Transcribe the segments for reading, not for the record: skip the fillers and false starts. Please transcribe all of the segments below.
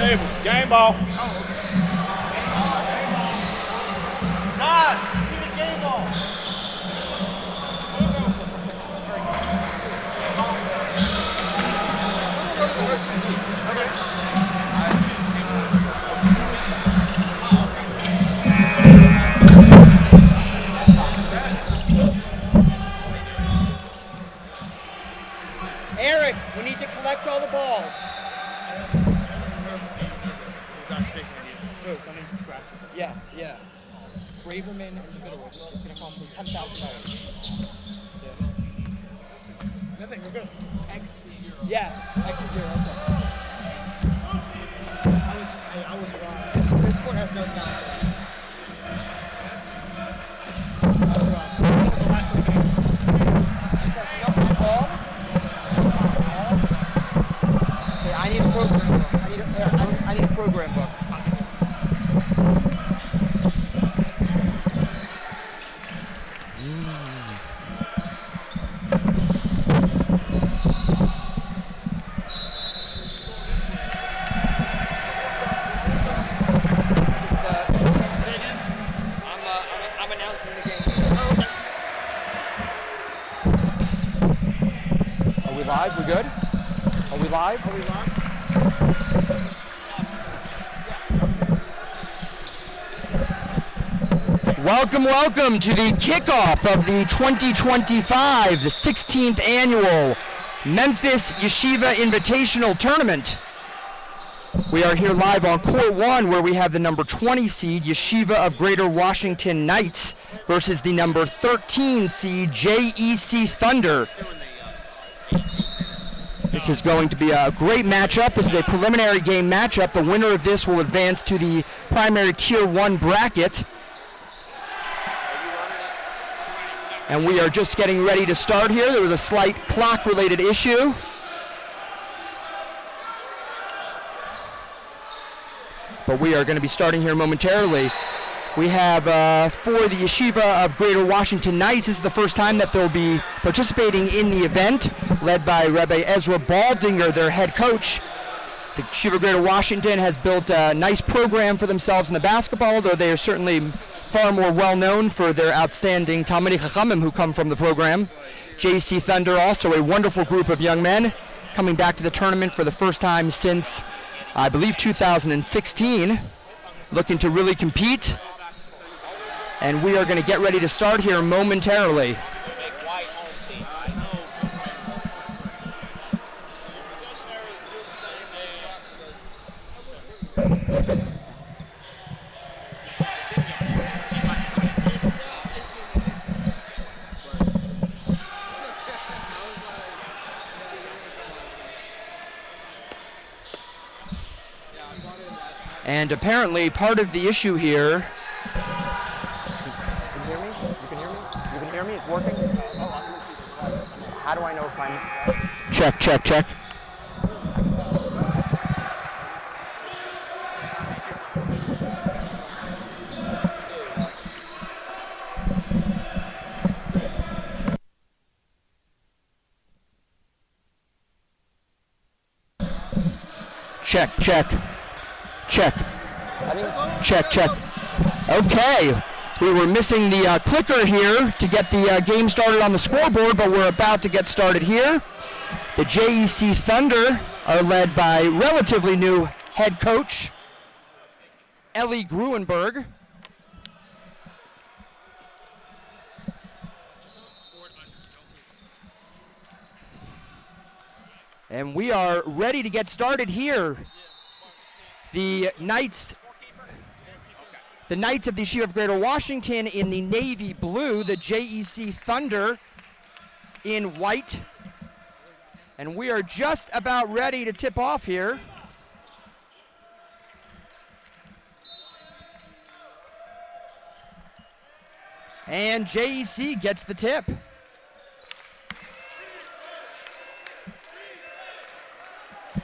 Table. Game ball. John, give me game ball. Eric, we need to collect all the balls. Yeah. Braverman and the Middlewich. It's going to cost me $10,000. Yeah. Nothing, we're good. X is 0. Yeah, X is 0. Okay. I was wrong. This court has no talent. I was wrong. What was the last one? I said, no, all? Okay, I need a program book. I need a program book. Live? We good? Are we live? Welcome to the kickoff of the 2025, the 16th annual Memphis Yeshiva Invitational Tournament. We are here live on Court 1 where we have the number 20 seed Yeshiva of Greater Washington Knights versus the number 13 seed JEC Thunder. This is going to be a great matchup. This is a preliminary game matchup. The winner of this will advance to the primary Tier 1 bracket. And we are just getting ready to start here. There was a slight clock-related issue. But we are going to be starting here momentarily. We have for the Yeshiva of Greater Washington Knights, this is the first time that they'll be participating in the event, led by Rabbi Ezra Baldinger, their head coach. The Yeshiva of Greater Washington has built a nice program for themselves in the basketball, though they are certainly far more well-known for their outstanding Talmidei Chachamim who come from the program. JC Thunder, also a wonderful group of young men, coming back to the tournament for the first time since, I believe, 2016, looking to really compete. And we are going to get ready to start here momentarily. And apparently part of the issue here. You can hear me? It's working? How do I know if I'm... Check. Check. Okay. We were missing the clicker here to get the game started on the scoreboard, but we're about to get started here. The JEC Thunder are led by relatively new head coach, Ellie Gruenberg. And we are ready to get started here. The Knights of the Yeshiva of Greater Washington in the navy blue, the JEC Thunder in white. And we are just about ready to tip off here. And JEC gets the tip.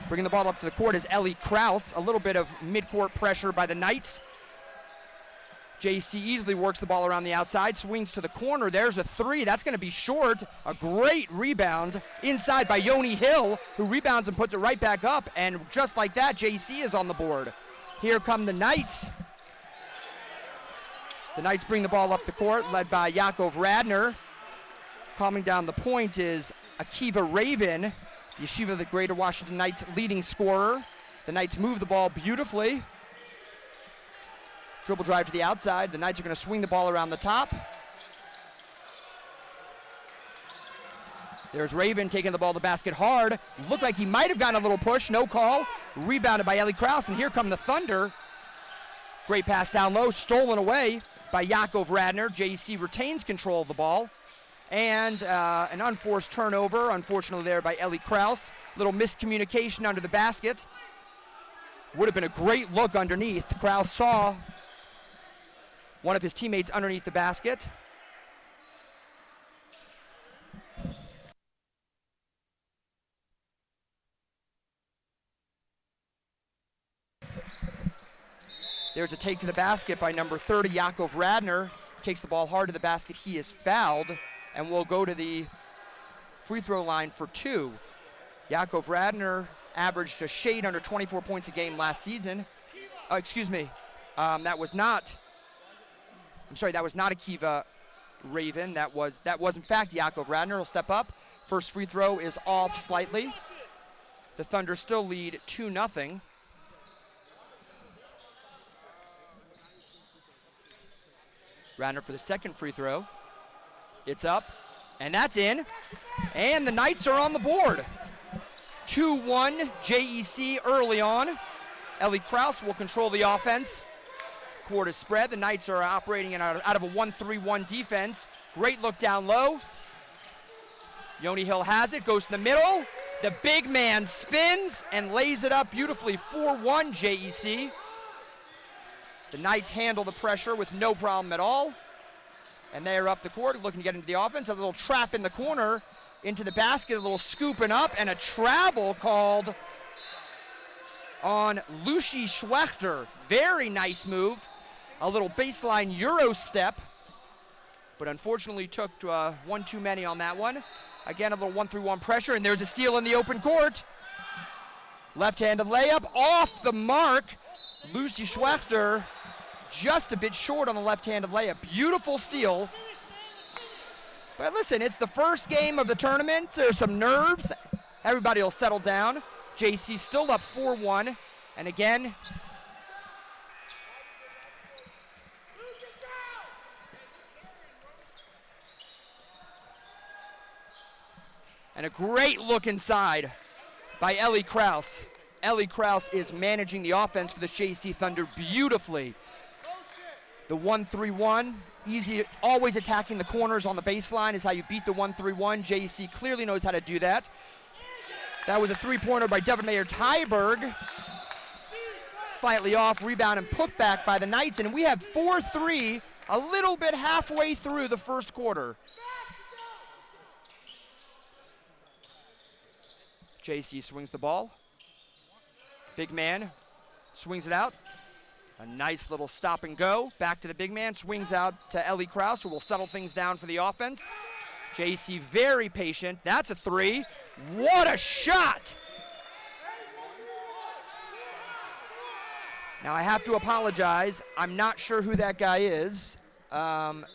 Bringing the ball up to the court is Ellie Krause. A little bit of mid-court pressure by the Knights. JC easily works the ball around the outside, swings to the corner. There's a three. That's going to be short. A great rebound inside by Yoni Hill, who rebounds and puts it right back up. And just like that, JC is on the board. Here come the Knights. The Knights bring the ball up the court, led by Yakov Radner. Calming down the point is Akiva Raven, the Yeshiva of the Greater Washington Knights leading scorer. The Knights move the ball beautifully. Dribble drive to the outside. The Knights are going to swing the ball around the top. There's Raven taking the ball to the basket hard. Looked like he might have gotten a little push. No call. Rebounded by Eli Krause, and here come the Thunder. Great pass down low, stolen away by Yakov Radner. JC retains control of the ball. And an unforced turnover, unfortunately there by Eli Krause. Little miscommunication under the basket. Would have been a great look underneath. Krause saw one of his teammates underneath the basket. There's a take to the basket by number 30, Yakov Radner. Takes the ball hard to the basket. He is fouled and will go to the free throw line for two. Yakov Radner averaged a shade under 24 points a game last season. That was not Akiva Raven. That was in fact Yakov Radner. Will step up. First free throw is off slightly. The Thunder still lead 2-0. Radner for the second free throw. It's up, and that's in. And the Knights are on the board. 2-1 JEC early on. Eli Krause will control the offense. Court is spread. The Knights are operating out of a 1-3-1 defense. Great look down low. Yoni Hill has it, goes to the middle. The big man spins and lays it up beautifully. 4-1 JEC. The Knights handle the pressure with no problem at all. And they are up the court looking to get into the offense. A little trap in the corner into the basket, a little scooping up, and a travel called on Lucy Schwechter. Very nice move. A little baseline Euro step, but unfortunately took one too many on that one. Again, a little 1-3-1 pressure, and there's a steal in the open court. Left-handed layup off the mark. Lucy Schwechter just a bit short on the left-handed layup. Beautiful steal. But listen, it's the first game of the tournament. There's some nerves. Everybody will settle down. JC still up 4-1. And again, and a great look inside by Eli Krause. Eli Krause is managing the offense for the JC Thunder beautifully. The 1-3-1, easy, always attacking the corners on the baseline is how you beat the 1-3-1. JC clearly knows how to do that. That was a three-pointer by Devin Mayer Tyberg. Slightly off, rebound and put back by the Knights, and we have 4-3, a little bit halfway through the first quarter. JC swings the ball. Big man swings it out. A nice little stop and go. Back to the big man, swings out to Eli Krause, who will settle things down for the offense. JC very patient. That's a three. What a shot! Now I have to apologize. I'm not sure who that guy is. That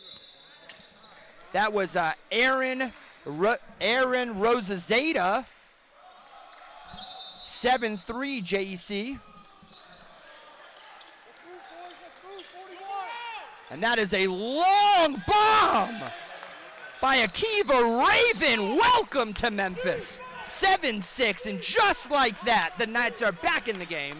was Aaron Rosazeta. 7-3 JEC. And that is a long bomb by Akiva Raven. Welcome to Memphis. 7-6, and just like that, the Knights are back in the game.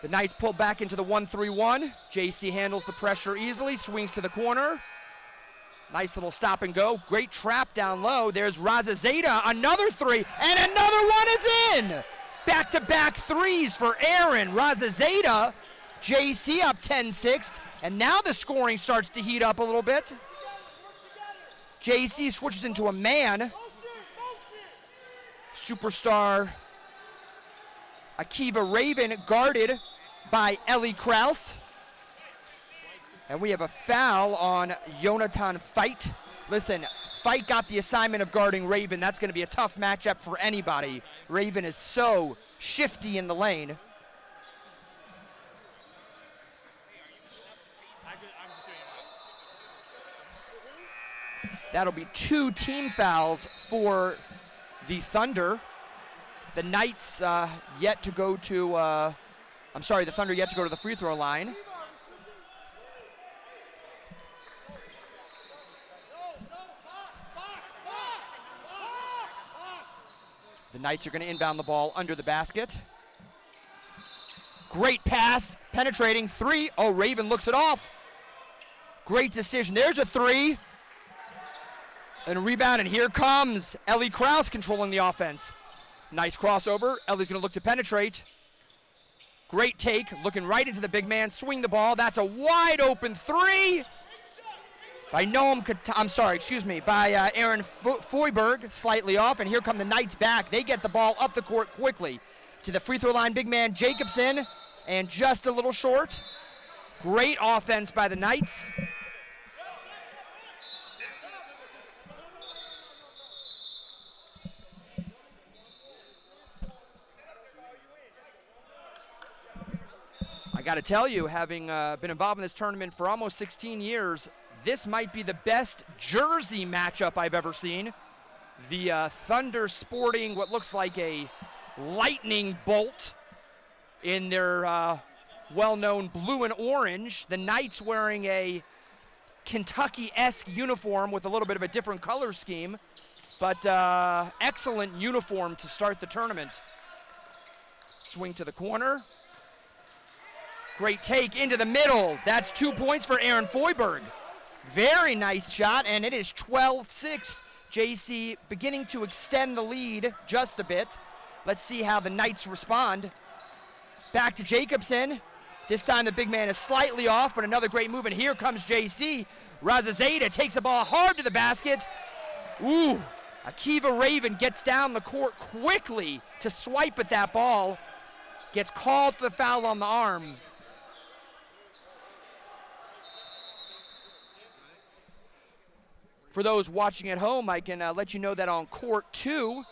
The Knights pull back into the 1-3-1. JC handles the pressure easily, swings to the corner. Nice little stop and go. Great trap down low. There's Razazeta, another three, and another one is in. Back-to-back threes for Aaron Razazeta. JC up 10-6, and now the scoring starts to heat up a little bit. JC switches into a man. Superstar Akiva Raven guarded by Eli Krause. And we have a foul on Jonathan Veit. Listen, Veit got the assignment of guarding Raven. That's going to be a tough matchup for anybody. Raven is so shifty in the lane. That'll be 2 team fouls for the Thunder. The Knights yet to go to, the Thunder yet to go to the free throw line. The Knights are going to inbound the ball under the basket. Great pass, penetrating 3. Oh, Raven looks it off. Great decision. There's a 3. And a rebound, and here comes Ellie Krause controlling the offense. Nice crossover. Ellie's going to look to penetrate. Great take, looking right into the big man, swing the ball. That's a wide open 3. By Aaron Foyberg, slightly off, and here come the Knights back. They get the ball up the court quickly to the free throw line, big man Jacobson, and just a little short. Great offense by the Knights. I got to tell you, having been involved in this tournament for almost 16 years, this might be the best jersey matchup I've ever seen. The Thunder sporting what looks like a lightning bolt in their well-known blue and orange. The Knights wearing a Kentucky-esque uniform with a little bit of a different color scheme, but excellent uniform to start the tournament. Swing to the corner. Great take into the middle. That's 2 points for Aaron Foyberg. Very nice shot, and it is 12-6. JC beginning to extend the lead just a bit. Let's see how the Knights respond. Back to Jacobson. This time the big man is slightly off, but another great move, and here comes JC. Razazada takes the ball hard to the basket. Ooh, Akiva Raven gets down the court quickly to swipe at that ball. Gets called for the foul on the arm. For those watching at home, I can let you know that on court 2,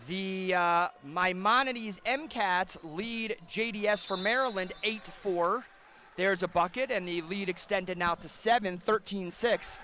the Maimonides MCATs lead JDS for Maryland 8-4. There's a bucket, and the lead extended now to 7, 13-6.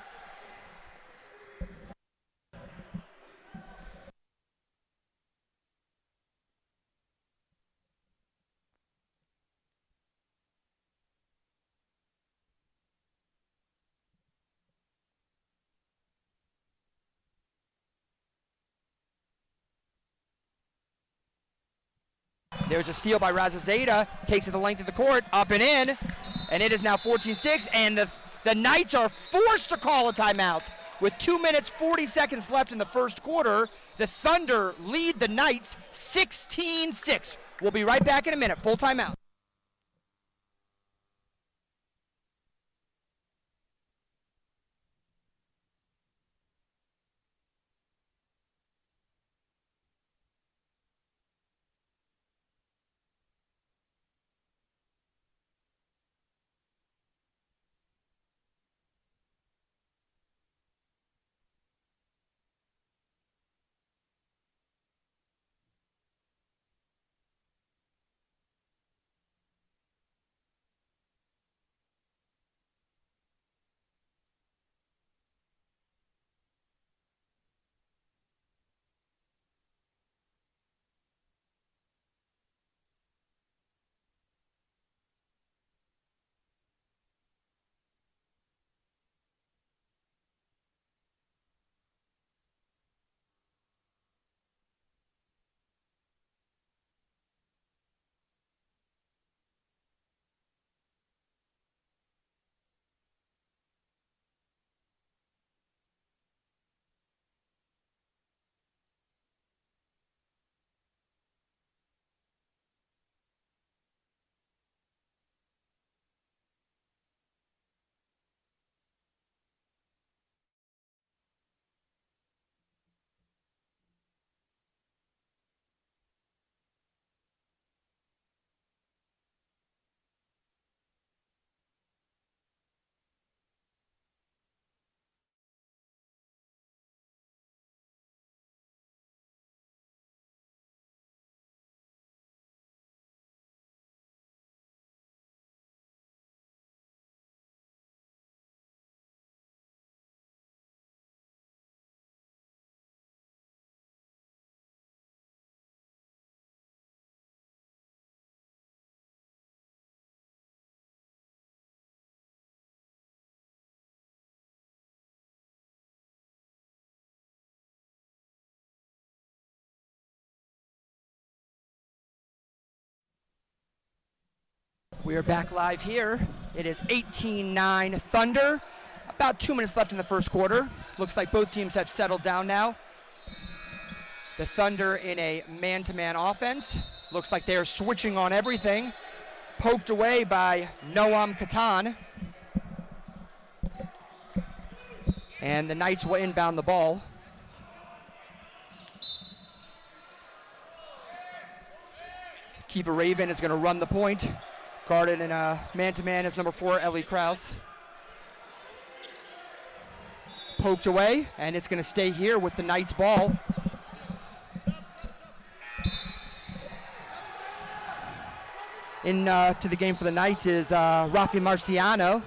There's a steal by Razazada, takes it the length of the court, up and in, and it is now 14-6, and the Knights are forced to call a timeout. With 2 minutes, 40 seconds left in the first quarter, the Thunder lead the Knights 16-6. We'll be right back in a minute, full timeout. We are back live here. It is 18-9 Thunder. About 2 minutes left in the first quarter. Looks like both teams have settled down now. The Thunder in a man-to-man offense. Looks like they are switching on everything. Poked away by Noam Katan. And the Knights will inbound the ball. Kiva Raven is going to run the point. Guarded in a man-to-man is number 4, Ellie Krause. Poked away, and it's going to stay here with the Knights ball. To the game for the Knights is Rafi Marciano.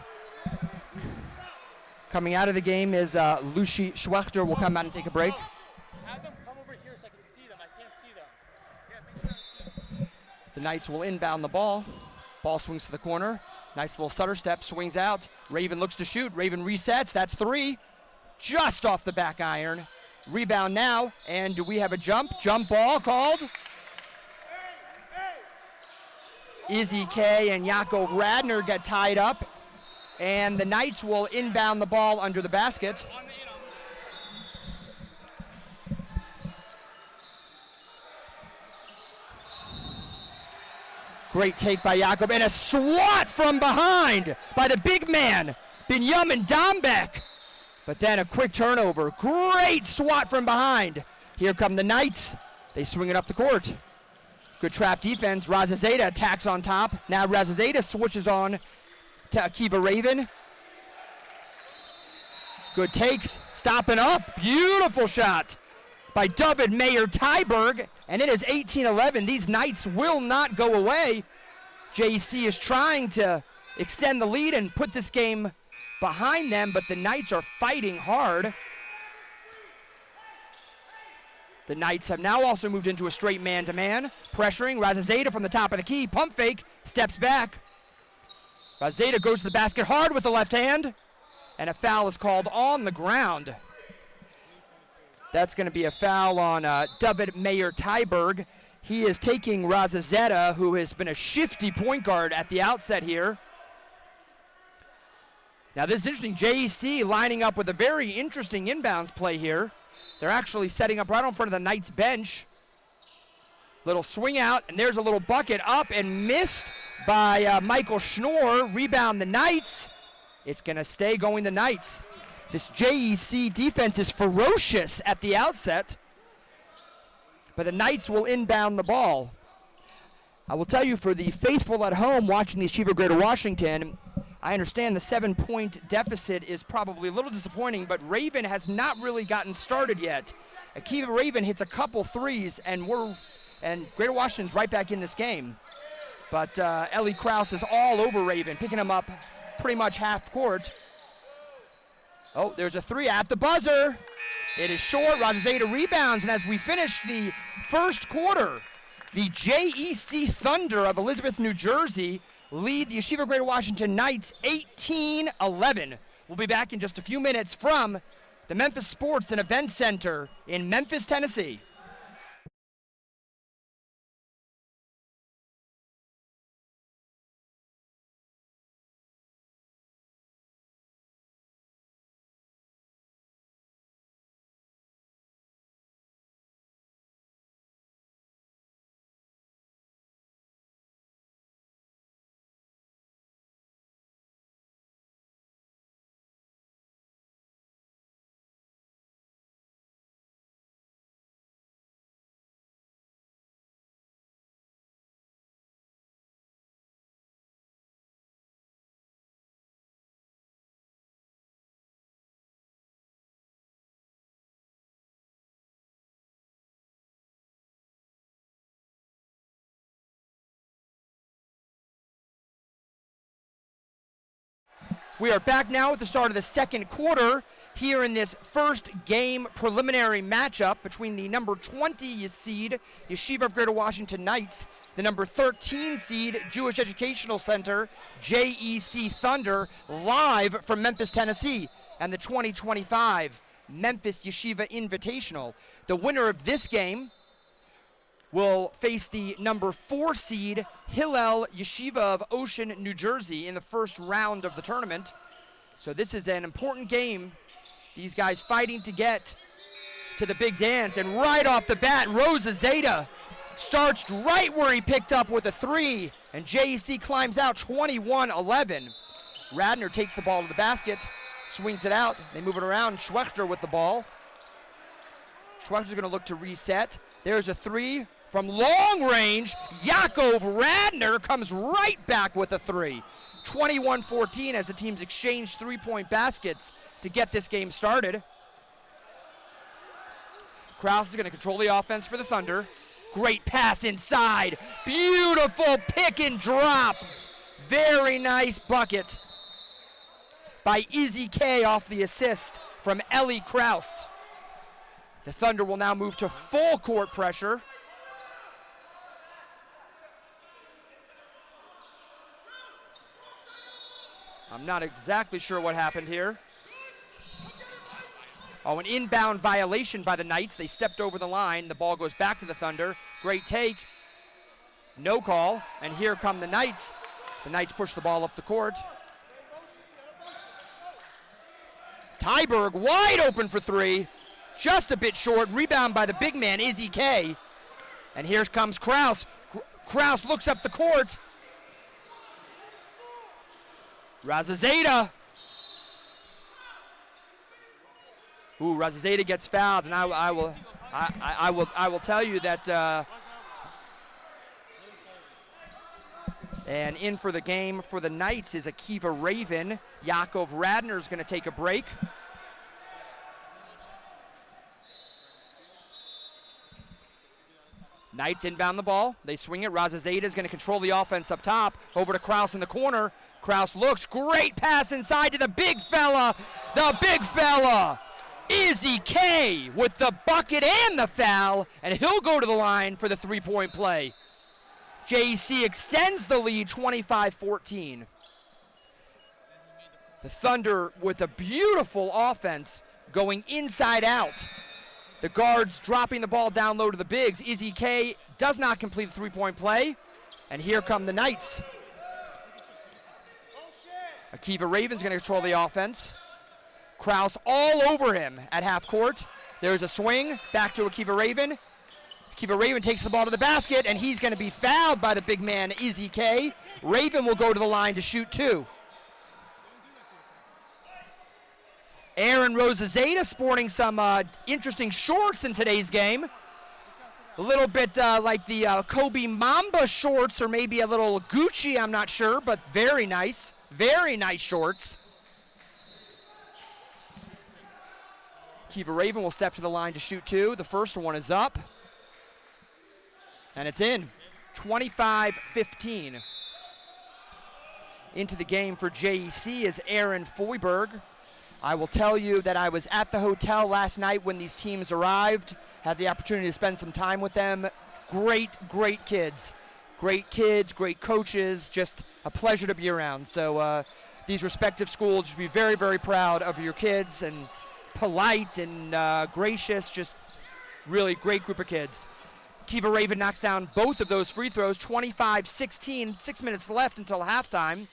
Coming out of the game is Lucy Schwechter. Will come out and take a break. Have them come over here so I can see them. I can't see them. Yeah, make sure I see them. The Knights will inbound the ball. Ball swings to the corner. Nice little stutter step, swings out. Raven looks to shoot. Raven resets. That's 3. Just off the back iron. Rebound now. And do we have a jump? Jump ball called. Izzy K and Yakov Radner get tied up. And the Knights will inbound the ball under the basket. Great take by Jakob, and a swat from behind by the big man, Binyamin Dombek. But then a quick turnover. Great swat from behind. Here come the Knights. They swing it up the court. Good trap defense. Razazeta attacks on top. Now Razazeta switches on to Akiva Raven. Good takes, stopping up. Beautiful shot by David Mayer Tyberg, and it is 18-11. These Knights will not go away. JEC is trying to extend the lead and put this game behind them, but the Knights are fighting hard. The Knights have now also moved into a straight man-to-man, pressuring Razazeta from the top of the key. Pump fake, steps back. Razazeta goes to the basket hard with the left hand, and a foul is called on the ground. That's going to be a foul on David Mayer Tyberg. He is taking Razazeta, who has been a shifty point guard at the outset here. Now this is interesting. JEC lining up with a very interesting inbounds play here. They're actually setting up right in front of the Knights bench. Little swing out, and there's a little bucket up and missed by Michael Schnorr. Rebound the Knights. It's going to stay going the Knights. This JEC defense is ferocious at the outset, but the Knights will inbound the ball. I will tell you, for the faithful at home watching the Yeshiva Greater Washington, I understand the 7-point deficit is probably a little disappointing, but Raven has not really gotten started yet. Akiva Raven hits a couple threes, and Greater Washington's right back in this game. But Ellie Krause is all over Raven, picking him up pretty much half court. Oh, there's a 3 at the buzzer. It is short. Razazeta rebounds, and as we finish the first quarter, the JEC Thunder of Elizabeth, New Jersey lead the Yeshiva Greater Washington Knights 18-11. We'll be back in just a few minutes from the Memphis Sports and Events Center in Memphis, Tennessee. We are back now at the start of the second quarter here in this first game preliminary matchup between the number 20 seed Yeshiva of Greater Washington Knights, the number 13 seed Jewish Educational Center JEC Thunder, live from Memphis, Tennessee, and the 2025 Memphis Yeshiva Invitational. The winner of this game will face the number 4 seed Hillel Yeshiva of Ocean, New Jersey in the first round of the tournament. So this is an important game. These guys fighting to get to the big dance. And right off the bat, Rosa Zeta starts right where he picked up with a 3. And JEC climbs out 21-11. Radner takes the ball to the basket, swings it out. They move it around. Schwechter with the ball. Schwechter's going to look to reset. There's a 3 from long range. Yaakov Radner comes right back with a 3. 21-14 as the teams exchange 3-point baskets to get this game started. Krause is going to control the offense for the Thunder. Great pass inside. Beautiful pick and drop. Very nice bucket by Izzy K off the assist from Ellie Krause. The Thunder will now move to full court pressure. I'm not exactly sure what happened here. Oh, an inbound violation by the Knights. They stepped over the line. The ball goes back to the Thunder. Great take. No call. And here come the Knights. The Knights push the ball up the court. Tyberg wide open for 3. Just a bit short. Rebound by the big man, Izzy K. And here comes Krause. Krause looks up the court. Razazeta. Ooh, Razazeta gets fouled, and I will tell you that. And in for the game for the Knights is Akiva Raven. Yaakov Radner is going to take a break. Knights inbound the ball. They swing it. Razazeta is going to control the offense up top. Over to Krause in the corner. Krause looks. Great pass inside to the big fella. The big fella. Izzy K with the bucket and the foul. And he'll go to the line for the 3-point play. JEC extends the lead 25-14. The Thunder with a beautiful offense going inside out. The guards dropping the ball down low to the bigs. Izzy K does not complete the 3-point play. And here come the Knights. Akiva Raven's going to control the offense. Krause all over him at half court. There's a swing back to Akiva Raven. Akiva Raven takes the ball to the basket, and he's going to be fouled by the big man, Izzy K. Raven will go to the line to shoot 2. Aaron Rosazeta sporting some interesting shorts in today's game. A little bit like the Kobe Mamba shorts, or maybe a little Gucci, I'm not sure, but very nice. Very nice shorts. Akiva Raven will step to the line to shoot 2. The first one is up. And it's in. 25-15. Into the game for JEC is Aaron Foyberg. I will tell you that I was at the hotel last night when these teams arrived. Had the opportunity to spend some time with them. Great, great kids. Great kids, great coaches. Just a pleasure to be around. So these respective schools should be very, very proud of your kids, and polite and gracious. Just really great group of kids. Akiva Raven knocks down both of those free throws, 25-16, 6 minutes left until halftime.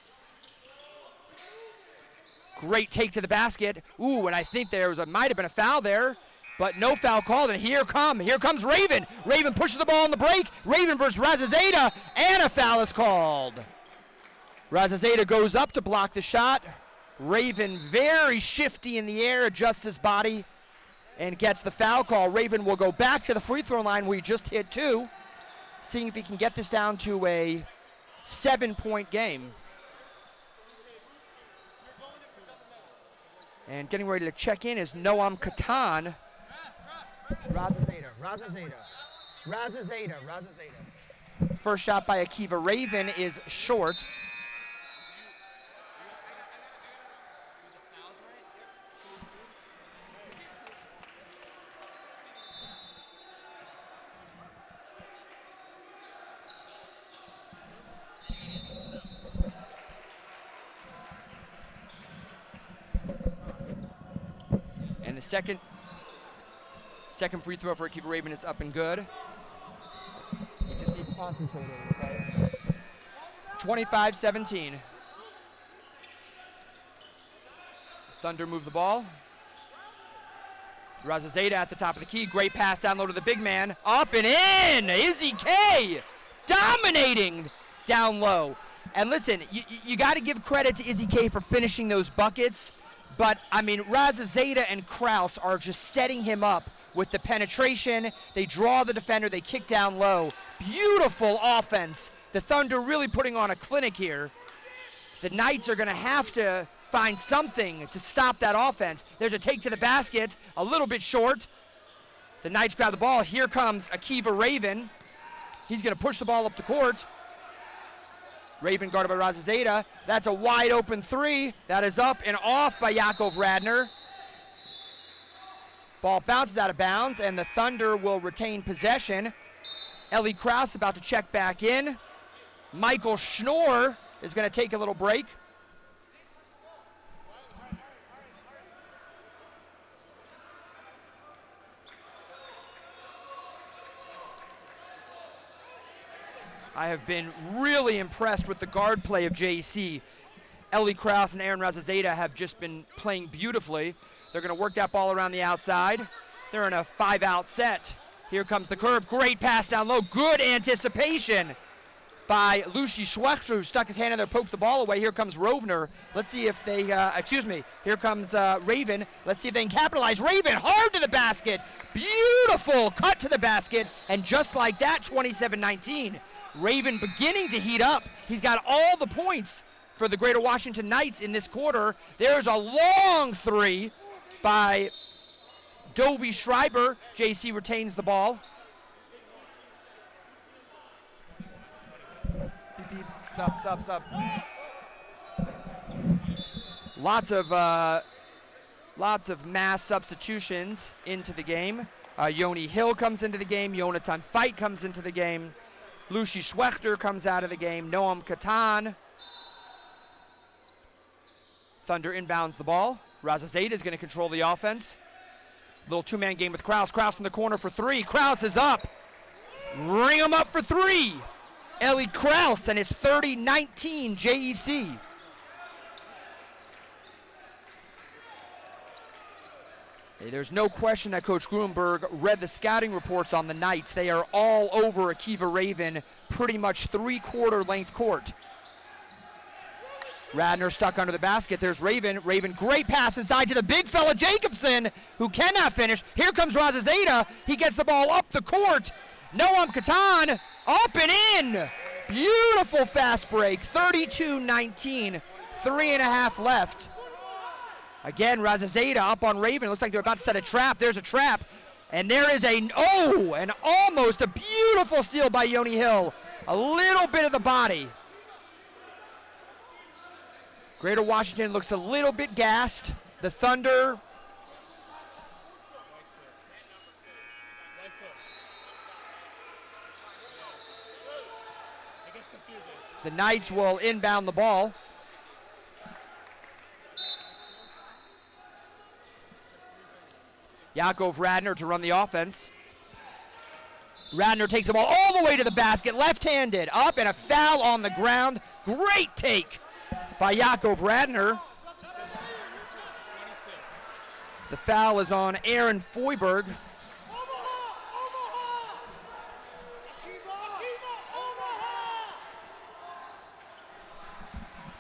Great take to the basket. Ooh, and I think there might have been a foul there, but no foul called, and here comes Raven. Raven pushes the ball on the break. Raven versus Razazeta, and a foul is called. Razazeta goes up to block the shot. Raven very shifty in the air, adjusts his body, and gets the foul call. Raven will go back to the free throw line where he just hit 2, seeing if he can get this down to a 7-point game. And getting ready to check in is Noam Katan. Razazeta. First shot by Akiva Raven is short. Second free throw for Akiva Raven is up and good. concentrating, okay? 25-17. Thunder move the ball. Razazeta at the top of the key. Great pass down low to the big man. Up and in! Izzy K dominating down low. And listen, you got to give credit to Izzy K for finishing those buckets. But, I mean, Razazeta and Kraus are just setting him up with the penetration. They draw the defender. They kick down low. Beautiful offense. The Thunder really putting on a clinic here. The Knights are going to have to find something to stop that offense. There's a take to the basket, a little bit short. The Knights grab the ball. Here comes Akiva Raven. He's going to push the ball up the court. Raven guarded by Razazeta. That's a wide open three. That is up and off by Yakov Radner. Ball bounces out of bounds, and the Thunder will retain possession. Ellie Krause about to check back in. Michael Schnorr is going to take a little break. I have been really impressed with the guard play of JEC. Ellie Krause and Aaron Razazeta have just been playing beautifully. They're going to work that ball around the outside. They're in a 5-out set. Here comes the curve. Great pass down low. Good anticipation by Lucy Schwechter, who stuck his hand in there, poked the ball away. Here comes Rovner. Let's see if they, here comes Raven. Let's see if they can capitalize. Raven hard to the basket. Beautiful cut to the basket. And just like that, 27-19. Raven beginning to heat up. He's got all the points for the Greater Washington Knights in this quarter. There's a long three by Dovie Schreiber. JC retains the ball. Sub. Lots of mass substitutions into the game. Yoni Hill comes into the game. Jonathan Veit comes into the game. Lucy Schwechter comes out of the game. Noam Katan. Thunder inbounds the ball. Razazeta is going to control the offense. Little two-man game with Kraus. Kraus in the corner for three. Kraus is up. Ring him up for three. Ellie Kraus, and it's 30-19 JEC. Hey, there's no question that Coach Gruenberg read the scouting reports on the Knights. They are all over Akiva Raven, pretty much three-quarter length court. Radner stuck under the basket. There's Raven. Raven, great pass inside to the big fella Jacobson, who cannot finish. Here comes Razazeta. He gets the ball up the court. Noam Katan, up and in. Beautiful fast break, 32-19, 3.5 left. Again, Razazeta up on Raven. Looks like they're about to set a trap. There's a trap. And there is and almost a beautiful steal by Yoni Hill. A little bit of the body. Greater Washington looks a little bit gassed. The Thunder. The Knights will inbound the ball. Yakov Radner to run the offense. Radner takes the ball all the way to the basket, left-handed, up, and a foul on the ground. Great take by Yakov Radner. The foul is on Aaron Foiberg.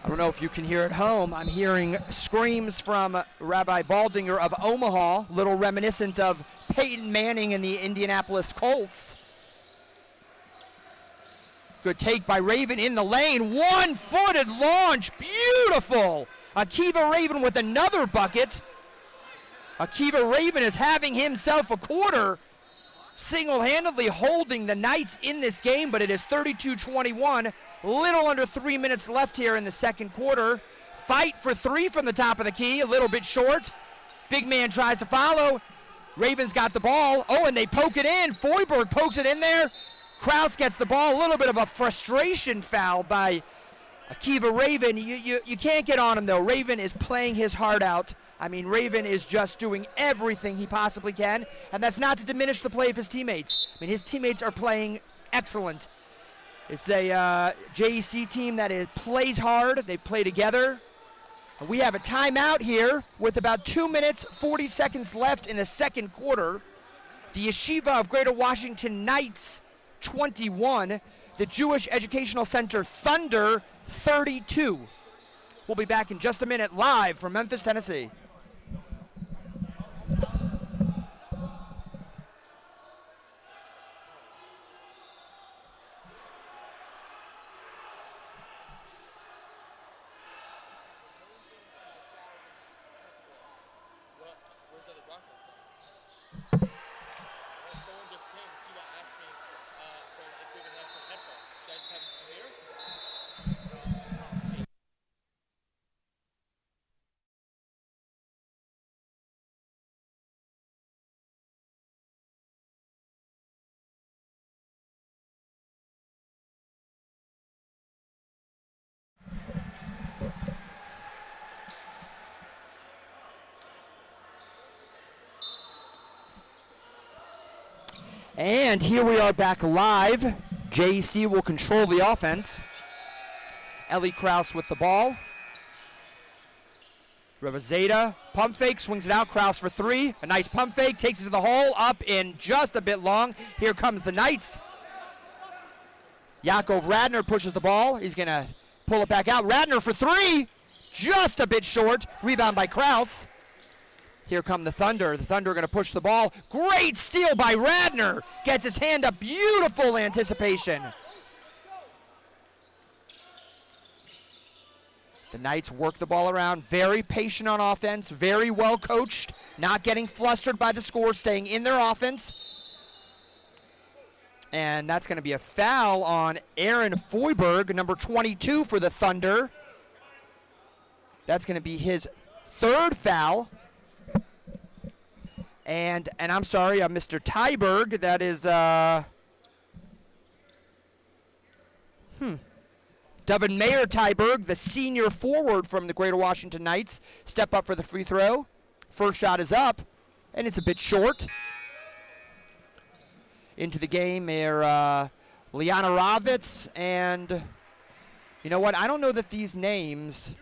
I don't know if you can hear at home. I'm hearing screams from Rabbi Baldinger of Omaha, little reminiscent of Peyton Manning and the Indianapolis Colts. Good take by Raven in the lane. One-footed launch. Beautiful. Akiva Raven with another bucket. Akiva Raven is having himself a quarter, single-handedly holding the Knights in this game, but it is 32-21. Little under 3 minutes left here in the second quarter. Fight for three from the top of the key, a little bit short. Big man tries to follow. Ravens got the ball. Oh, and they poke it in. Foiberg pokes it in there. Kraus gets the ball. A little bit of a frustration foul by Akiva Raven. You can't get on him, though. Raven is playing his heart out. I mean, Raven is just doing everything he possibly can, and that's not to diminish the play of his teammates. I mean, his teammates are playing excellent. It's a JEC team that plays hard. They play together. We have a timeout here with about 2 minutes, 40 seconds left in the second quarter. The Yeshiva of Greater Washington Knights 21, the Jewish Educational Center Thunder 32. We'll be back in just a minute live from Memphis, Tennessee. And here we are back live. JEC will control the offense. Ellie Krause with the ball. Revazeta, pump fake, swings it out. Krause for three. A nice pump fake, takes it to the hole, up in just a bit long. Here comes the Knights. Yaakov Radner pushes the ball. He's going to pull it back out. Radner for three, just a bit short. Rebound by Krause. Here come the Thunder. The Thunder are going to push the ball. Great steal by Radner. Gets his hand up. Beautiful anticipation. The Knights work the ball around. Very patient on offense. Very well coached. Not getting flustered by the score. Staying in their offense. And that's going to be a foul on Aaron Foyberg, number 22 for the Thunder. That's going to be his third foul. And I'm sorry, Mr. Tyberg, that is, Devin Mayer Tyberg, the senior forward from the Greater Washington Knights, step up for the free throw. First shot is up, and it's a bit short. Into the game are Liana Ravitz, and you know what? I don't know that these names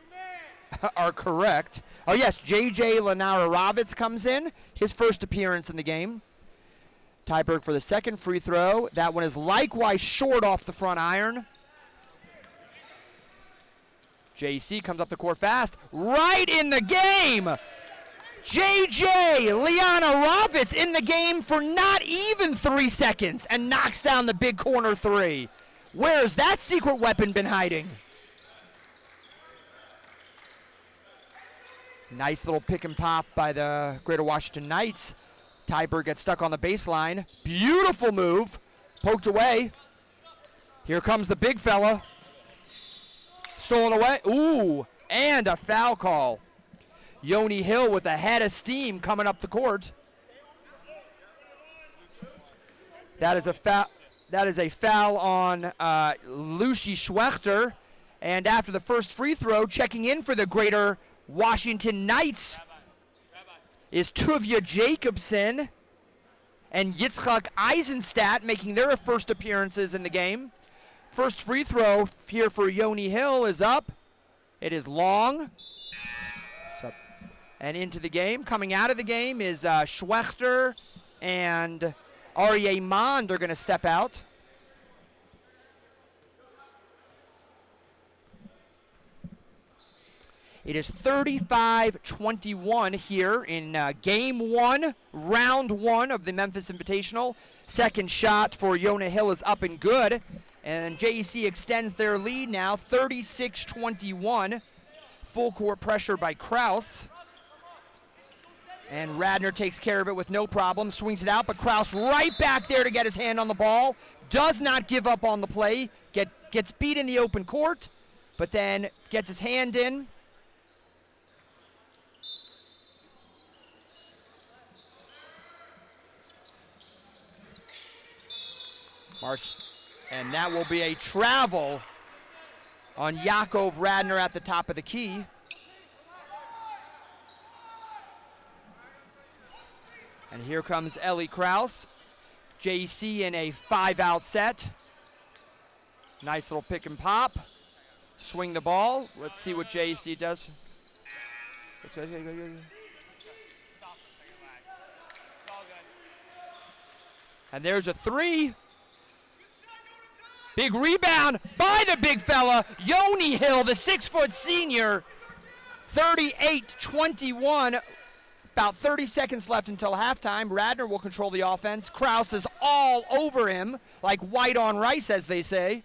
are correct. Oh yes, JJ Lenara-Ravitz comes in, his first appearance in the game. Tyberg for the second free throw. That one is likewise short off the front iron. JC comes up the court fast, right in the game. JJ Liana-Ravitz in the game for not even 3 seconds and knocks down the big corner three. Where's that secret weapon been hiding? Nice little pick and pop by the Greater Washington Knights. Tyberg gets stuck on the baseline. Beautiful move. Poked away. Here comes the big fella. Stolen away. Ooh, and a foul call. Yoni Hill with a head of steam coming up the court. That is a foul. That is a foul on Lucy Schwechter. And after the first free throw, checking in for the Greater Washington Knights is Tuvia Jacobson and Yitzchak Eisenstadt making their first appearances in the game. First free throw here for Yoni Hill is up. It is long. And into the game. Coming out of the game is Schwechter and Aryeh Mond are going to step out. It is 35-21 here in game one, round one of the Memphis Invitational. Second shot for Yona Hill is up and good. And JEC extends their lead now, 36-21. Full court pressure by Krause. And Radner takes care of it with no problem, swings it out, but Krause right back there to get his hand on the ball. Does not give up on the play, gets beat in the open court, but then gets his hand in. And that will be a travel on Yaakov Radner at the top of the key. And here comes Ellie Krause. JC in a 5-out set. Nice little pick and pop. Swing the ball. Let's see what JEC does. Let's go. And there's a three. Big rebound by the big fella, Yoni Hill, the 6-foot senior. 38-21. About 30 seconds left until halftime. Radner will control the offense. Kraus is all over him, like white on rice, as they say.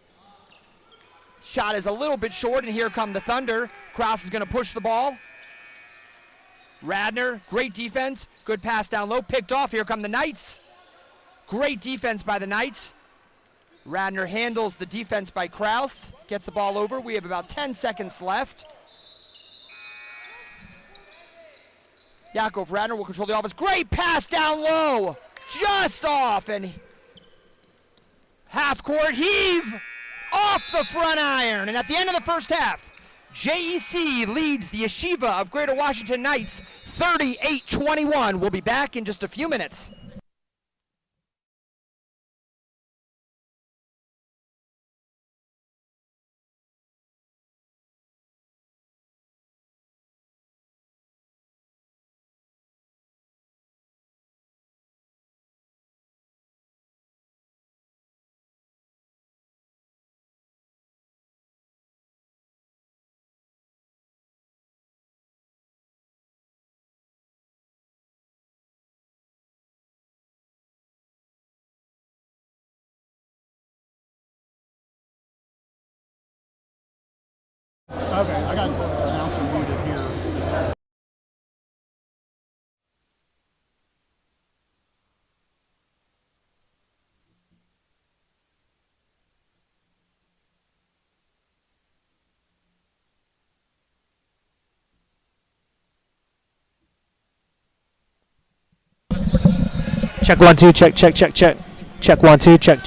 Shot is a little bit short, and here come the Thunder. Kraus is going to push the ball. Radner, great defense. Good pass down low, picked off. Here come the Knights. Great defense by the Knights. Radner handles the defense by Kraus. Gets the ball over. We have about 10 seconds left. Yakov Radner will control the offense. Great pass down low. Just off, and half-court heave off the front iron. And at the end of the first half, JEC leads the Yeshiva of Greater Washington Knights 38-21. We'll be back in just a few minutes. Okay, I got the announcer muted here. Just check 1 2 check 1 2 check.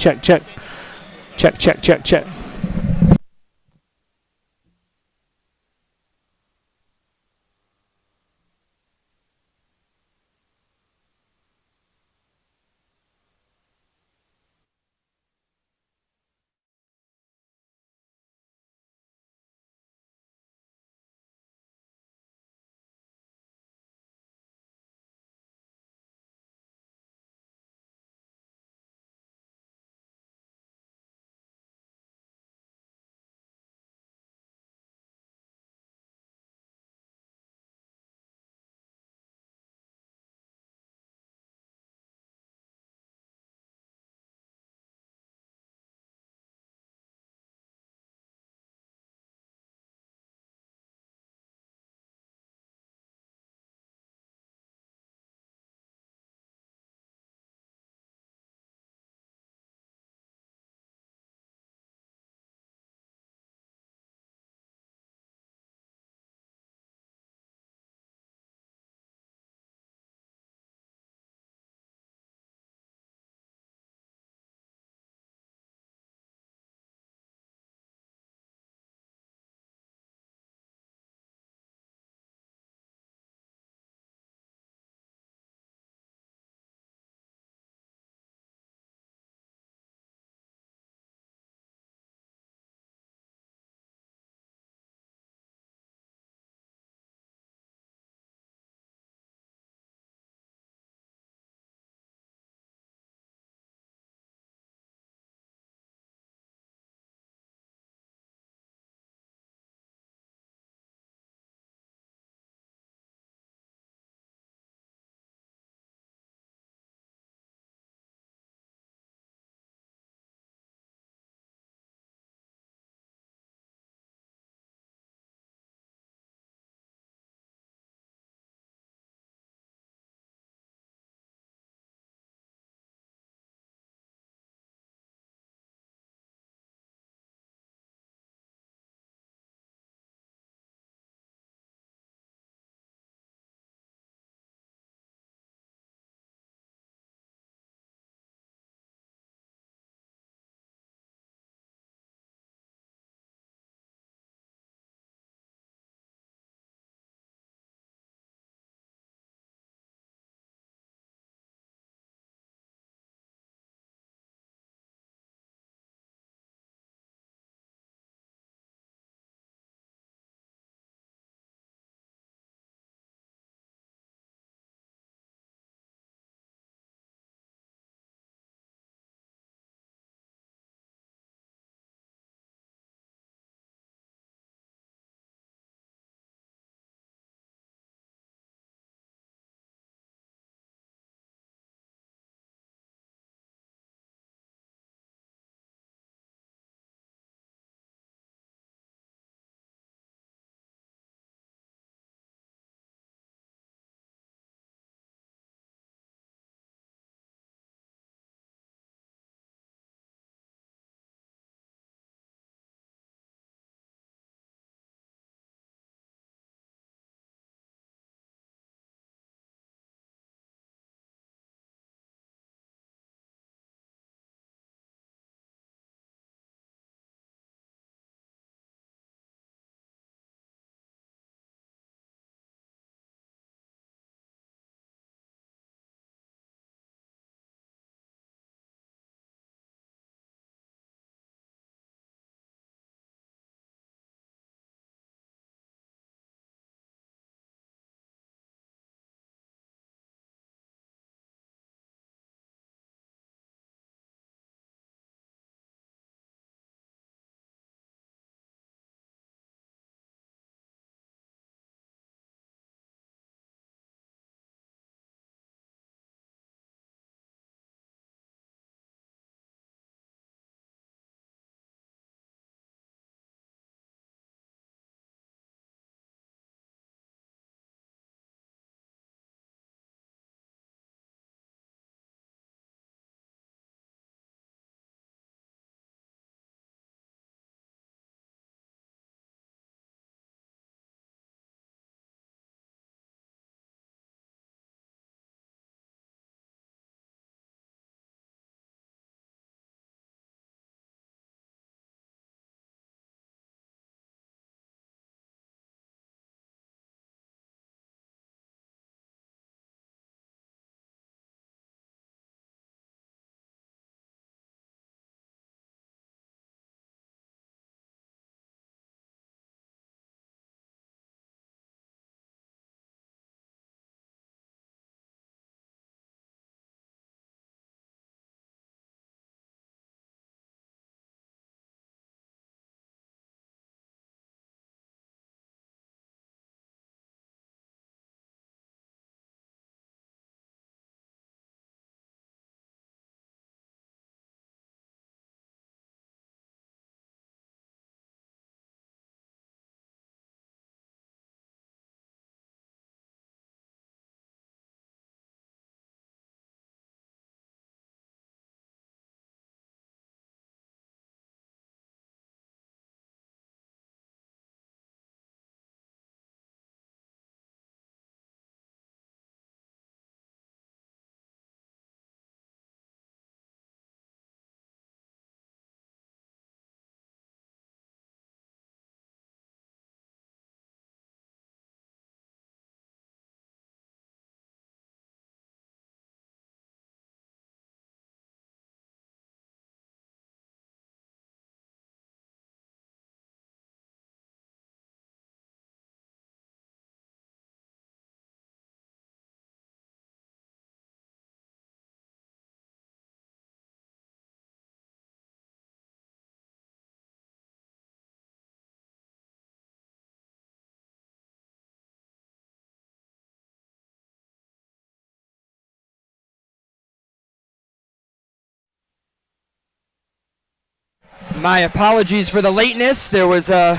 My apologies for the lateness. There was a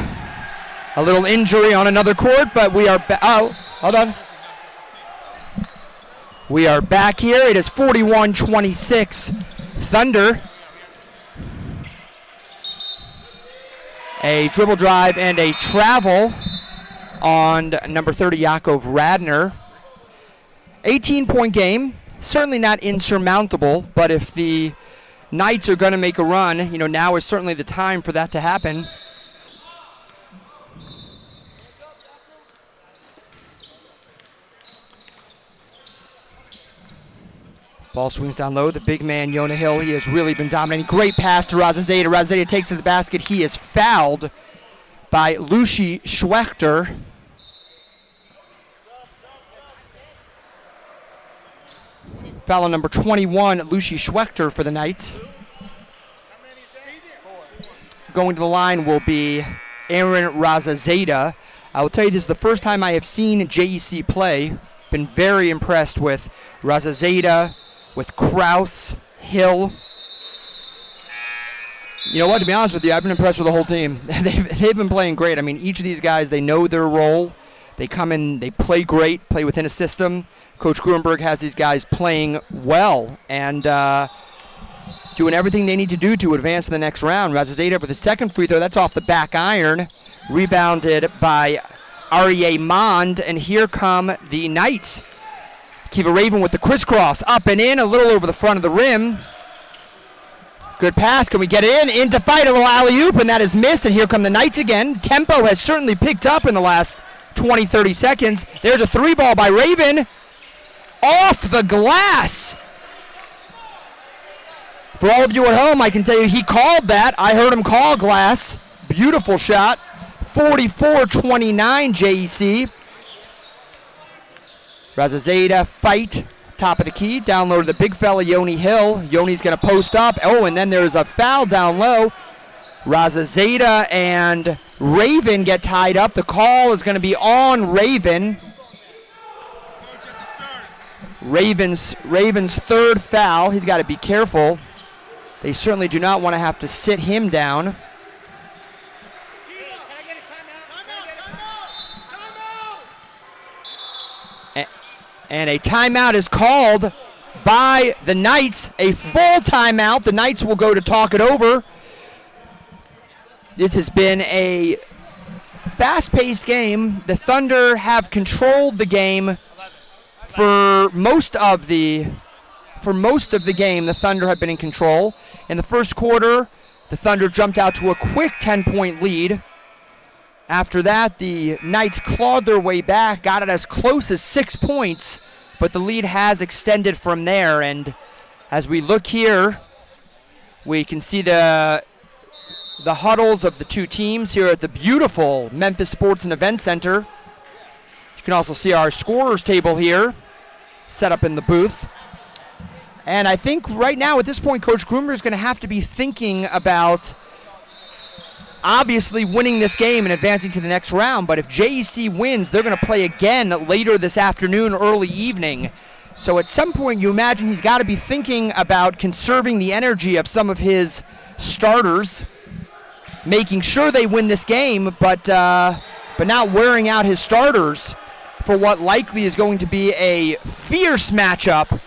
little injury on another court, but we are hold on. We are back here. It is 41-26 Thunder. A dribble drive and a travel on number 30, Yakov Radner. 18-point game. Certainly not insurmountable, but if the Knights are going to make a run, you know, now is certainly the time for that to happen. Ball swings down low. The big man, Yona Hill, he has really been dominating. Great pass to Razazeta. Razazeta takes to the basket. He is fouled by Lucy Schwechter. Foul on number 21, Lucy Schwechter for the Knights. Going to the line will be Aaron Razazeta. I will tell you, this is the first time I have seen JEC play. Been very impressed with Razazeta, with Kraus, Hill. You know what, to be honest with you, I've been impressed with the whole team. They've been playing great. I mean, each of these guys, they know their role. They come in, they play great, play within a system. Coach Gruenberg has these guys playing well and doing everything they need to do to advance to the next round. Razazeta with the second free throw, that's off the back iron. Rebounded by Aryeh Mond, and here come the Knights. Kiva Raven with the crisscross, up and in, a little over the front of the rim. Good pass, can we get in? In to fight, a little alley-oop, and that is missed, and here come the Knights again. Tempo has certainly picked up in the last 20, 30 seconds. There's a three ball by Raven. Off the glass. For all of you at home, I can tell you he called that. I heard him call glass. Beautiful shot. 44-29 JEC. Razazeta fight. Top of the key. Down low to the big fella, Yoni Hill. Yoni's going to post up. Oh, and then there's a foul down low. Razazeta and Raven get tied up. The call is going to be on Raven. Raven's third foul. He's got to be careful. They certainly do not want to have to sit him down. And a timeout is called by the Knights. A full timeout. The Knights will go to talk it over. This has been a fast-paced game. The Thunder have controlled the game. For most of the game, the Thunder have been in control. In the first quarter, the Thunder jumped out to a quick 10-point lead. After that, the Knights clawed their way back, got it as close as 6 points, but the lead has extended from there. And as we look here, we can see the huddles of the two teams here at the beautiful Memphis Sports and Event Center. You can also see our scorers table here set up in the booth. And I think right now at this point, Coach Gruenberg is going to have to be thinking about obviously winning this game and advancing to the next round. But if JEC wins, they're going to play again later this afternoon, early evening. So at some point, you imagine he's got to be thinking about conserving the energy of some of his starters, making sure they win this game, but not wearing out his starters for what likely is going to be a fierce matchup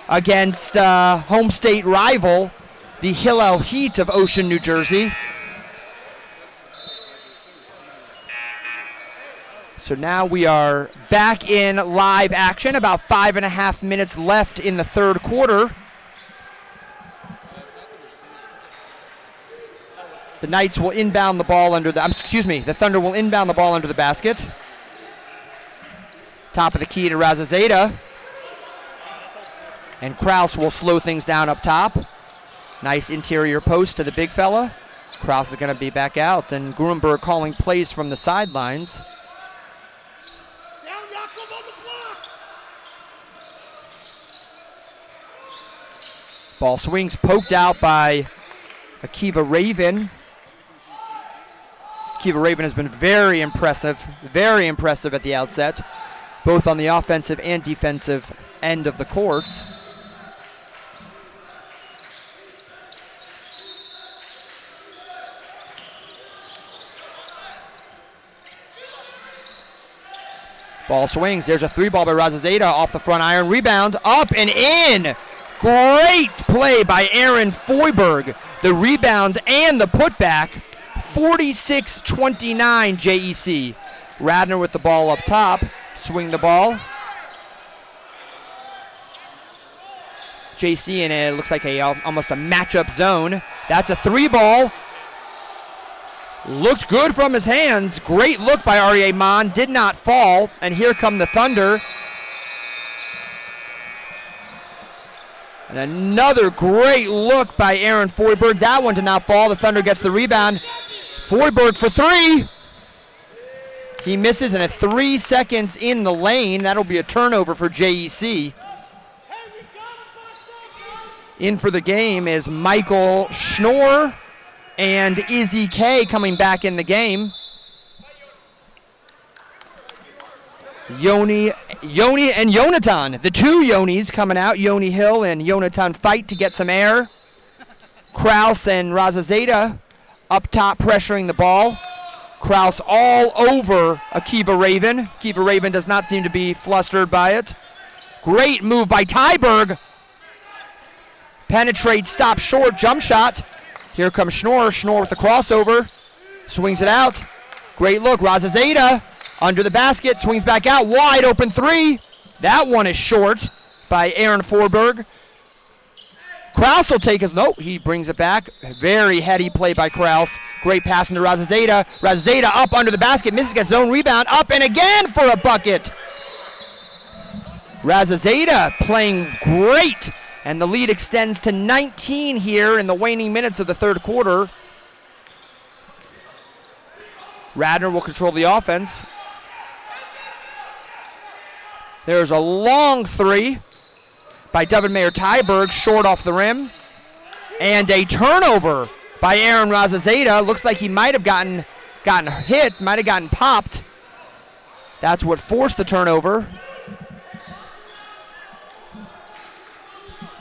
against home state rival, the Hillel Heat of Ocean, New Jersey. So now we are back in live action, about 5.5 minutes left in the third quarter. The Knights will inbound the ball under the, the Thunder will inbound the ball under the basket. Top of the key to Razazeta. And Kraus will slow things down up top. Nice interior post to the big fella. Kraus is going to be back out, and Gruenberg calling plays from the sidelines. Ball swings, poked out by Akiva Raven. Akiva Raven has been very impressive at the outset, both on the offensive and defensive end of the courts. Ball swings. There's a 3 ball by Razazeda off the front iron. Rebound up and in. Great play by Aaron Foyberg. The rebound and the putback. 46-29 JEC. Radner with the ball up top. Swing the ball. JC in it looks like almost a matchup zone. That's a 3 ball. Looked good from his hands. Great look by R.E.A. Mon. Did not fall. And here come the Thunder. And another great look by Aaron Foyberg. That one did not fall. The Thunder gets the rebound. Foyberg for 3. He misses, and at 3 seconds in the lane, that'll be a turnover for JEC. In for the game is Michael Schnorr and Izzy K coming back in the game. Yoni and Yonatan, the 2 Yonis coming out. Yoni Hill and Yonatan fight to get some air. Kraus and Razazeda up top pressuring the ball. Kraus all over Akiva Raven. Akiva Raven does not seem to be flustered by it. Great move by Tyberg. Penetrates, stop short, jump shot. Here comes Schnorr. Schnorr with the crossover. Swings it out. Great look. Razazeda under the basket. Swings back out. Wide open 3. That one is short by Aaron Foyberg. Kraus will take his, no, he brings it back. Very heady play by Kraus. Great pass into Razazeda. Razazeda up under the basket. Misses, gets zone rebound. Up and again for a bucket. Razazeda playing great. And the lead extends to 19 here in the waning minutes of the third quarter. Radner will control the offense. There's a long 3 by Devin Mayer Tyberg, short off the rim. And a turnover by Aaron Razazeda. Looks like he might have gotten hit, might have gotten popped. That's what forced the turnover.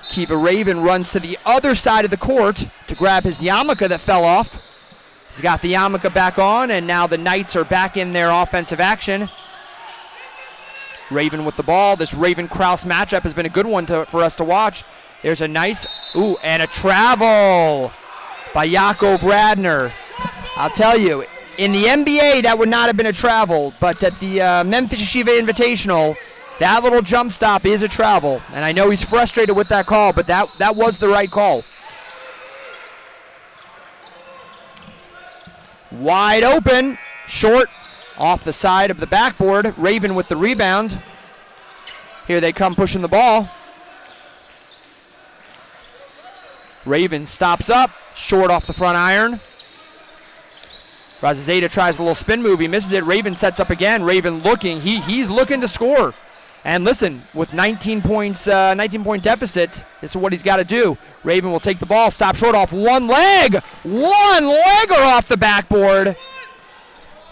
Kiva Raven runs to the other side of the court to grab his yarmulke that fell off. He's got the yarmulke back on, and now the Knights are back in their offensive action. Raven with the ball. This Raven-Kraus matchup has been a good one for us to watch. There's a nice, and a travel by Yaakov Radner. I'll tell you, in the NBA, that would not have been a travel, but at the Memphis Yeshiva Invitational, that little jump stop is a travel, and I know he's frustrated with that call, but that was the right call. Wide open, short, off the side of the backboard. Raven with the rebound. Here they come pushing the ball. Raven stops up, short off the front iron. Razazeda tries a little spin move, he misses it. Raven sets up again. Raven looking, he's looking to score. And listen, with 19 point deficit, this is what he's got to do. Raven will take the ball, stop short off one legger off the backboard.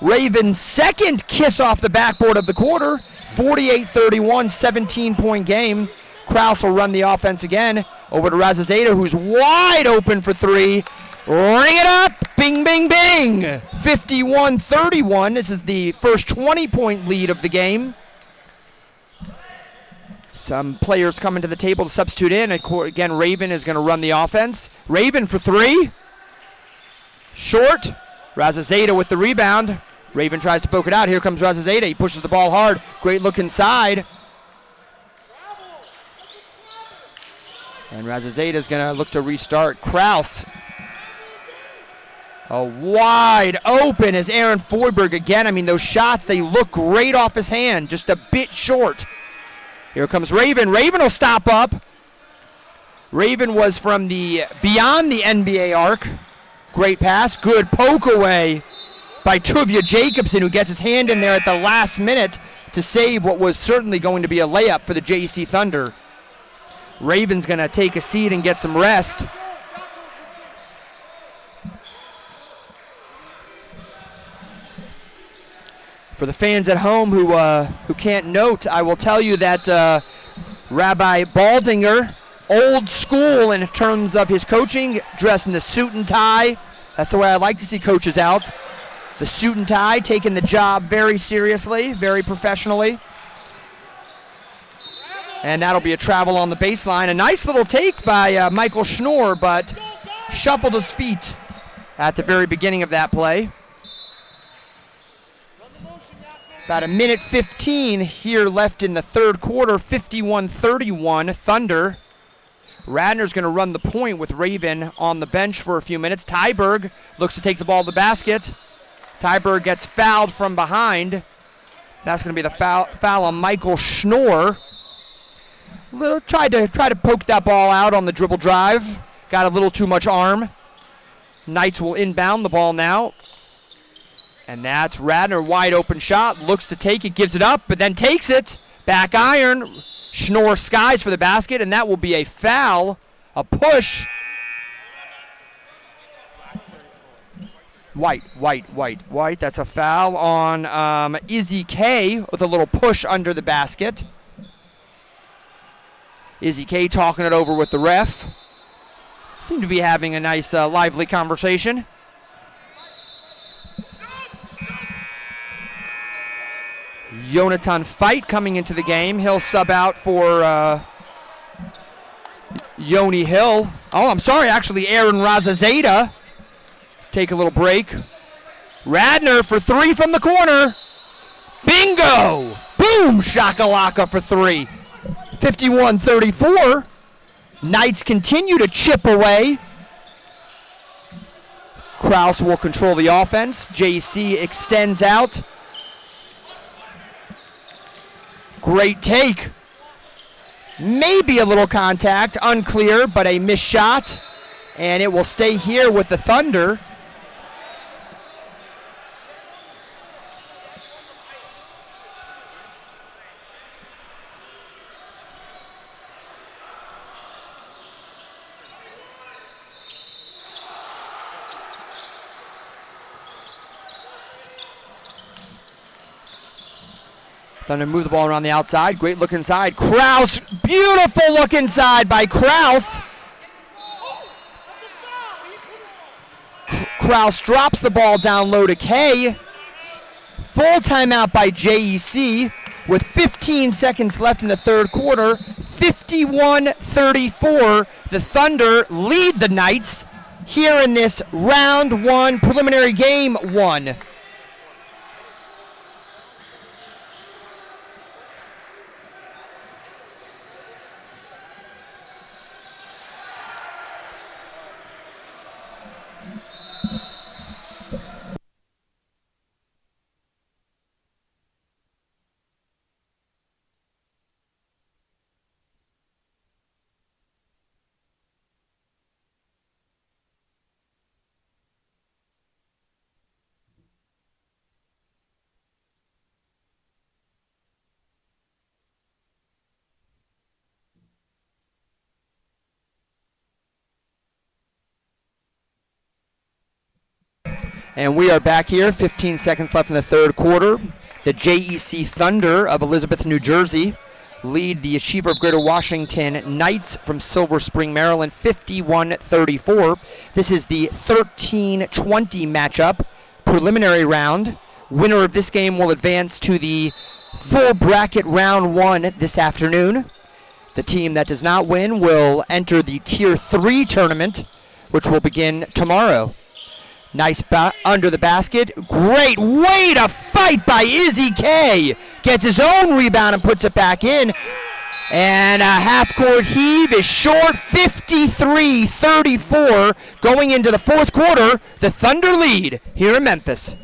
Raven's second kiss off the backboard of the quarter. 48-31, 17-point game. Kraus will run the offense again. Over to Razazeda, who's wide open for 3. Ring it up, bing, bing, bing. 51-31, this is the first 20-point lead of the game. Some players coming to the table to substitute in. Again, Raven is going to run the offense. Raven for 3. Short. Razazeda with the rebound. Raven tries to poke it out. Here comes Razazeda. He pushes the ball hard. Great look inside. And Razazeda is going to look to restart. Kraus. A wide open is Aaron Foyberg again. I mean, those shots, they look great off his hand. Just a bit short. Here comes Raven. Raven will stop up. Raven was from beyond the NBA arc. Great pass. Good poke away by Tuvia Jacobson, who gets his hand in there at the last minute to save what was certainly going to be a layup for the JEC Thunder. Raven's going to take a seat and get some rest. For the fans at home who can't note, I will tell you that Rabbi Baldinger, old school in terms of his coaching, dressed in the suit and tie. That's the way I like to see coaches out. The suit and tie, taking the job very seriously, very professionally. And that'll be a travel on the baseline. A nice little take by Michael Schnorr, but shuffled his feet at the very beginning of that play. About a minute 15 here left in the third quarter, 51-31 Thunder. Radnor's going to run the point with Raven on the bench for a few minutes. Tyberg looks to take the ball to the basket. Tyberg gets fouled from behind. That's going to be the foul on Michael Schnorr. Tried to poke that ball out on the dribble drive. Got a little too much arm. Knights will inbound the ball now. And that's Radnor, wide open shot. Looks to take it, gives it up, but then takes it. Back iron. Schnorr skies for the basket, and that will be a foul, a push. White. That's a foul on Izzy K with a little push under the basket. Izzy K talking it over with the ref. Seem to be having a nice, lively conversation. Jonathan Fight coming into the game. He'll sub out for Yoni Hill. Oh, I'm sorry, actually Aaron Razazada. Take a little break. Radnor for three from the corner. Bingo! Boom! Shakalaka for three. 51-34. Knights continue to chip away. Kraus will control the offense. JEC extends out. Great take. Maybe a little contact, unclear, but a missed shot. And it will stay here with the Thunder. Thunder move the ball around the outside. Great look inside. Kraus, beautiful look inside by Kraus. Kraus drops the ball down low to K. Full timeout by JEC with 15 seconds left in the third quarter. 51-34. The Thunder lead the Knights here in this round one, preliminary game one. And we are back here, 15 seconds left in the third quarter. The JEC Thunder of Elizabeth, New Jersey lead the Yeshiva of Greater Washington Knights from Silver Spring, Maryland, 51-34. This is the 13-20 matchup, preliminary round. Winner of this game will advance to the full bracket round one this afternoon. The team that does not win will enter the Tier 3 tournament, which will begin tomorrow. Nice under the basket. Great way to fight by Izzy K. Gets his own rebound and puts it back in. And a half-court heave is short, 53-34. Going into the fourth quarter, the Thunder lead here in Memphis.